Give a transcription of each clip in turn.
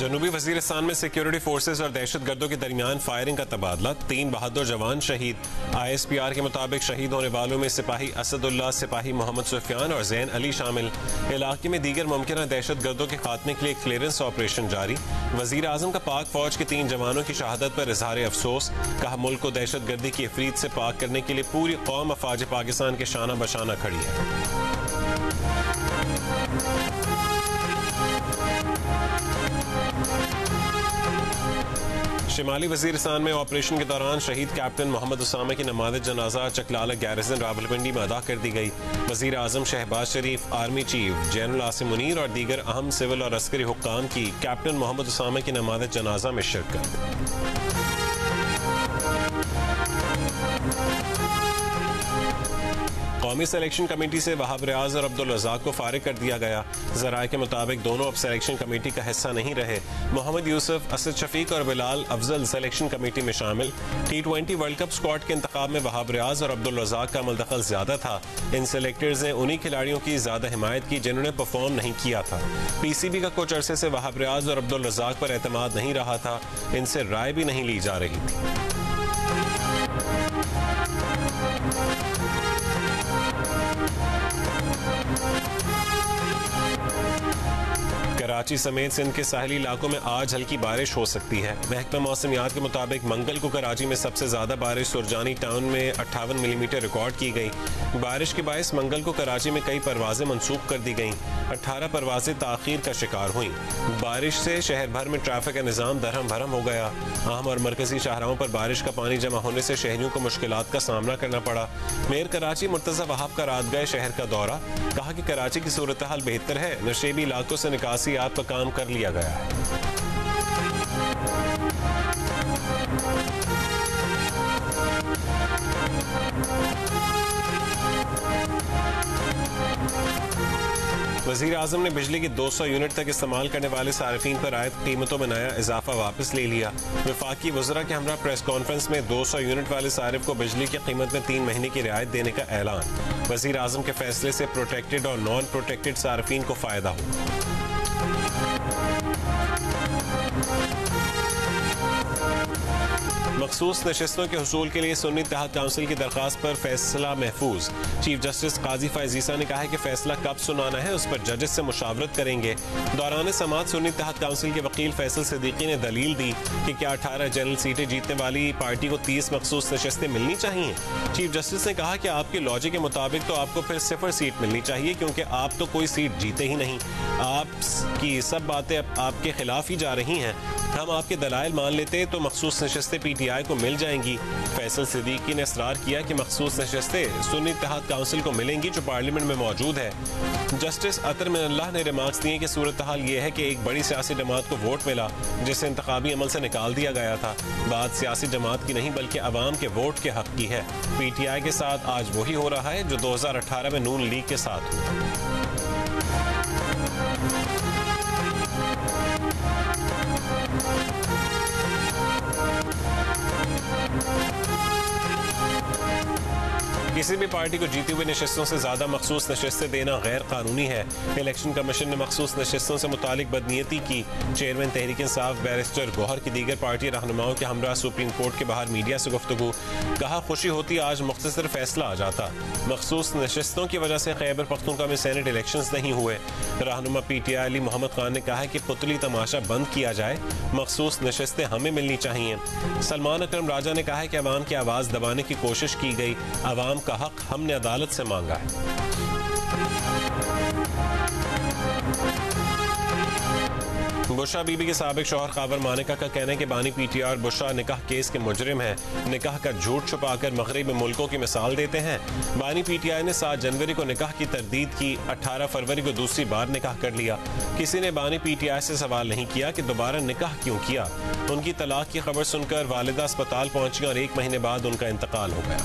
जनूबी वजीरिस्तान में security forces और दहशत गर्दों के दरमियान फायरिंग का तबादला, 3 बहादुर जवान शहीद। ISPR के मुताबिक शहीद होने वालों में सिपाही असदुल्ला, सिपाही मोहम्मद सुफियान और जैन अली शामिल। इलाके में दीगर मुमकिन दहशत गर्दों के खात्मे के लिए क्लियरेंस ऑपरेशन जारी। वजीर आजम का पाक फौज के 3 जवानों की शहादत पर इजहार अफसोस। कहा, मुल्क को दहशत गर्दी की अफरीद से पाक करने के लिए पूरी कौम अफवाज पाकिस्तान के शाना बशाना खड़ी है। शिमाली वजीरिस्तान में ऑपरेशन के दौरान शहीद कैप्टन मोहम्मद उसामा की नमाज़ जनाजा चकलाला गैरिसन रावलपिंडी में अदा कर दी गई। वजीर आजम Shahbaz Sharif, army chief general Asim Munir और दीगर अहम सिविल और अस्करी हुक्काम की कैप्टन मोहम्मद उसामा की नमाज़ जनाजा में शिरकत। कौमी सिलेक्शन कमेटी से वहाब रियाज और अब्दुल रज़ाक को फारिग कर दिया गया। ज़राए के मुताबिक दोनों अब सिलेक्शन कमेटी का हिस्सा नहीं रहे। मोहम्मद यूसुफ, असद शफीक और बिलाल अफजल सिलेक्शन कमेटी में शामिल। T20 वर्ल्ड कप स्क्वाड के इंतखाब में वहाब रियाज और अब्दुल रज़ाक का अमल दखल ज्यादा था। इन सिलेक्टर्स ने उन्हीं खिलाड़ियों की ज्यादा हिमायत की जिन्होंने परफॉर्म नहीं किया था। PCB का कुछ अरसे से वहाब रियाज और अब्दुल रज़ाक पर एतमाद नहीं रहा था। इनसे राय भी नहीं ली जा रही थी। कराची समेत सिंध के साहली इलाकों में आज हल्की बारिश हो सकती है। महकमा मौसमियात के मुताबिक मंगल को कराची में सबसे ज्यादा बारिश सुरजानी टाउन में 58 मिलीमीटर रिकॉर्ड की गई। बारिश के बायस मंगल को कराची में कई परवाजें मंसूख कर दी गईं। 18 परवाजें ताखीर का शिकार हुई। बारिश से शहर भर में ट्रैफिक का निजाम दरहम भरम हो गया। अहम और मरकजी शाहराहों पर बारिश का पानी जमा होने से शहरियों को मुश्किलात का सामना करना पड़ा। मेयर कराची मुर्तजा वहाब का रात गए शहर का दौरा। कहा कि कराची की सूरत हाल बेहतर है। नशेबी इलाकों से निकासी आपका काम कर लिया गया है। वज़ीर आज़म ने बिजली की 200 यूनिट तक इस्तेमाल करने वाले सार्फिन पर आयद कीमतों में नया इजाफा वापस ले लिया। वफाकी वज़रा के हमरा प्रेस कॉन्फ्रेंस में 200 यूनिट वाले सारिफ को बिजली की कीमत में 3 महीने की रियायत देने का ऐलान। वज़ीर आज़म के फैसले से प्रोटेक्टेड और नॉन प्रोटेक्टेड सार्फिन को फायदा हो। मखसूस नशस्तों के हुसूल के लिए सुन्नी इत्तेहाद काउंसिल की दरख्वास्त पर फैसला महफूज। चीफ जस्टिस काजी फैज़ ईसा ने कहा है कि फैसला कब सुनाना है उस पर जजेस से मुशावरत करेंगे। दौरान समाअत सुन्नी इत्तेहाद काउंसिल के वकील फैसल सिद्दीकी ने दलील दी कि क्या 18 जनरल सीटें जीतने वाली पार्टी को 30 मखसूस नशस्तें मिलनी चाहिए। चीफ जस्टिस ने कहा कि आपके लॉजिक के मुताबिक तो आपको फिर 0 सीट मिलनी चाहिए, क्योंकि आप तो कोई सीट जीते ही नहीं। आपकी सब बातें आपके खिलाफ ही जा रही हैं। हम आपके दलाइल मान लेते तो मखसूस नशस्तें PTI को मिल जाएंगी। फैसल सिद्दीकी ने इसरार किया कि मखसूस नशस्तें सुन्नी इत्तेहाद काउंसिल को मिलेंगी जो पार्लियामेंट में मौजूद है। जस्टिस अतर मिनल्लाह ने रिमार्क्स दिए कि सूरत हाल ये है कि एक बड़ी सियासी जमात को वोट मिला जिसे इंतखाबी अमल से निकाल दिया गया था। बात सियासी जमात की नहीं बल्कि अवाम के वोट के हक की है। PTI के साथ आज वही हो रहा है जो 2018 में नून लीग के साथ हुआ। किसी भी पार्टी को जीती हुई नशस्तों से ज्यादा मखसूस नशस्तें देना गैर कानूनी है। इलेक्शन कमीशन ने मखसूस नशस्तों से मुतालिक बदनीयती की। चेयरमैन तहरीक इंसाफ बैरिस्टर गौहर की दीगर पार्टी रहनुमाओं के हमरा सुप्रीम कोर्ट के बाहर मीडिया से गुफ्तगू। कहा, खुशी होती आज मुख्तसर फैसला आ जाता। मखसूस नशस्तों की वजह से खैबर पख्तूनख्वा में सेनेट इलेक्शंस नहीं हुए। रहनुमा PTI अली मोहम्मद खान ने कहा है कि पुतली तमाशा बंद किया जाए, मखसूस नशस्तें हमें मिलनी चाहिए। सलमान अकरम राजा ने कहा है कि अवाम की आवाज दबाने की कोशिश की गई। अवाम का हक हमने अदालत से मांगा है। बुशरा बीबी के साबिक शौहर खावर मानिका का कहना है कि बानी PTI और बुशरा निकाह केस के मुजरिम हैं। निकाह का झूठ छुपाकर मगरबी मुल्कों की मिसाल देते हैं। बानी PTI ने 7 जनवरी को निकाह की तरदीद की। 18 फरवरी को दूसरी बार निकाह कर लिया। किसी ने बानी PTI से सवाल नहीं किया कि दोबारा निकाह क्यों किया। उनकी तलाक की खबर सुनकर वालिदा अस्पताल पहुंची और 1 महीने बाद उनका इंतकाल हो गया।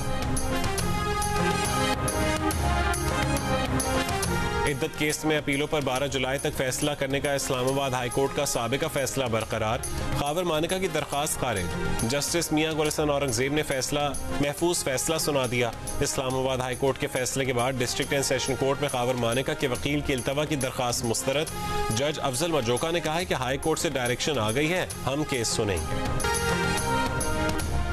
इद्दत केस में अपीलों पर 12 जुलाई तक फैसला करने का इस्लामाबाद हाई कोर्ट का साबिका फैसला बरकरार। खावर मानिका की दरखास्त खारिज। जस्टिस मियां गुलशन औरंगजेब ने महफूज फैसला सुना दिया। इस्लामाबाद हाई कोर्ट के फैसले के बाद डिस्ट्रिक्ट एंड सेशन कोर्ट में खावर मानिका के वकील की इल्तवा की दरखास्त मुस्तरद। जज अफजल मजोका ने कहा है कि हाई कोर्ट से डायरेक्शन आ गई है, हम केस सुनेंगे।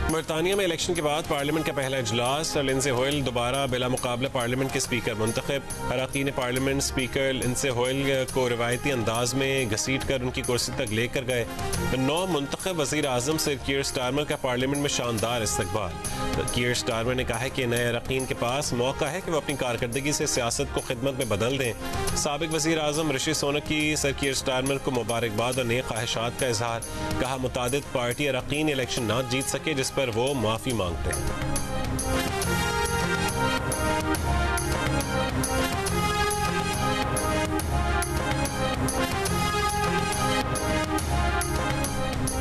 बरतानिया में इलेक्शन के बाद पार्लियामेंट का पहला इजलास। लिंडसे होयल दोबारा बिला मुकाबला पार्लियामेंट के स्पीकर मुंतखब। अरकान पार्लियामेंट स्पीकर लिंडसे होयल को रिवायती अंदाज में घसीट कर उनकी कुर्सी तक लेकर गए। 9 मुंतखब वजीर आजम सर कीर स्टारमर का पार्लियामेंट में शानदार इस्तकबाल। कीर स्टारमर ने कहा है कि नए अरकान के पास मौका है कि वो अपनी कारकर्दगी से सियासत को खिदमत में बदल दें। साबिक वजीर आजम ऋषि सोनक की सर कीर स्टारमर को मुबारकबाद और नेक ख्वाहिशात का इजहार। कहा मुतादिद पार्टी अरकान इलेक्शन न जीत सके जिस पर वो माफी मांगते हैं।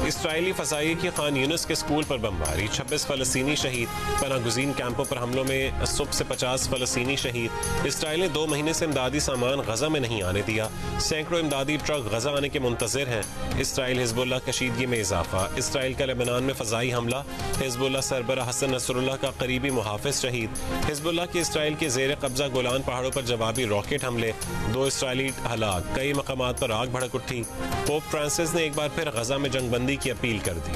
इसराइली फसाई की खान यूनिस के स्कूल पर बमबारी। 26 फलस्तीनी शहीद। पनागुज़ीन कैंपों पर हमलों में सुबह से 50 फलस्तीनी शहीद। इसराइल ने 2 महीने से इमदादी सामान गजा में नहीं आने दिया। सैकड़ों इमदादी ट्रक गजा आने के मुंतज़िर हैं। इसराइल हिजबुल्लाह कशीदगी में इजाफा। इसराइल का लेबनान में फजाई हमला। हिजबुल्लाह सरबराह हसन नसरुल्लाह का करीबी मुहाफिज शहीद। हिजबुल्लाह के इसराइल के जेर कब्जा गोलान पहाड़ों पर जवाबी रॉकेट हमले। 2 इसराइली हलाक। कई मकामात पर आग भड़क उठी। पोप फ्रांसिस ने एक बार फिर गजा में जंगबंदी की अपील कर दी।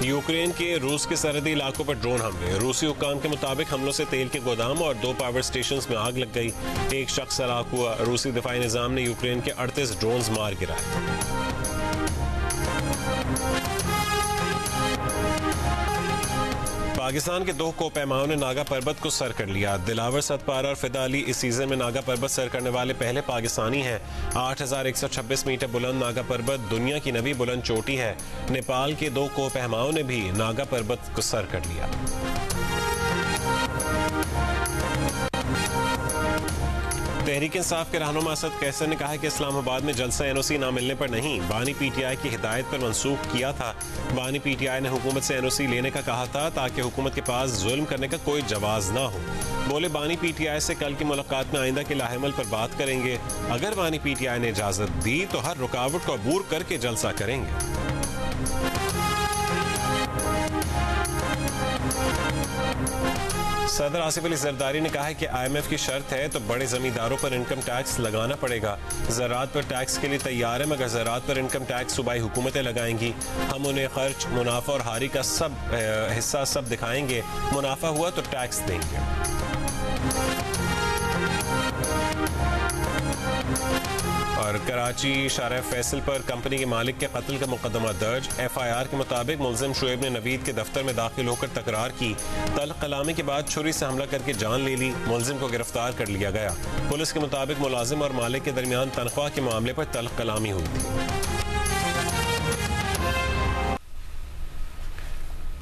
यूक्रेन के रूस के सरहदी इलाकों पर ड्रोन हमले। रूसी हुक्काम के मुताबिक हमलों से तेल के गोदाम और 2 पावर स्टेशंस में आग लग गई। 1 शख्स हलाक हुआ। रूसी दिफाई निजाम ने यूक्रेन के 38 ड्रोन्स मार गिराए। पाकिस्तान के 2 कोपैमाओं ने नागा पर्वत को सर कर लिया। दिलावर सतपारा और फिदा अली इस सीजन में नागा पर्वत सर करने वाले पहले पाकिस्तानी हैं। 8126 मीटर बुलंद नागा पर्वत दुनिया की 9वीं बुलंद चोटी है। नेपाल के 2 कोपैमाओं ने भी नागा पर्वत को सर कर लिया। तहरीक इंसाफ के रहनुमा असद कैसर ने कहा है कि इस्लामाबाद में जलसा एनओसी ना मिलने पर नहीं, बानी पीटीआई की हिदायत पर मंसूख किया था। बानी पीटीआई ने हुकूमत से एनओसी लेने का कहा था ताकि हुकूमत के पास जुल्म करने का कोई जवाज ना हो। बोले बानी पीटीआई से कल की मुलाकात में आइंदा के लाहेमल पर बात करेंगे। अगर बानी पीटीआई ने इजाजत दी तो हर रुकावट को अबूर करके जलसा करेंगे। सदर आसिफ अली जरदारी ने कहा है कि IMF की शर्त है तो बड़े जमींदारों पर इनकम टैक्स लगाना पड़ेगा। ज़राअत पर टैक्स के लिए तैयार है, मगर ज़राअत पर इनकम टैक्स सूबाई हुकूमतें लगाएंगी। हम उन्हें खर्च, मुनाफा और हारी का हिस्सा सब दिखाएंगे। मुनाफा हुआ तो टैक्स देंगे। और कराची शारा फैसल पर कंपनी के मालिक के कत्ल का मुकदमा दर्ज। FIR के मुताबिक मुलजिम शुएब ने नवीद के दफ्तर में दाखिल होकर तकरार की। तल्ख कलामी के बाद छुरी से हमला करके जान ले ली। मुलजिम को गिरफ्तार कर लिया गया। पुलिस के मुताबिक मुलाजिम और मालिक के दरमियान तनख्वाह के मामले पर तल्ख कलामी हुई थी।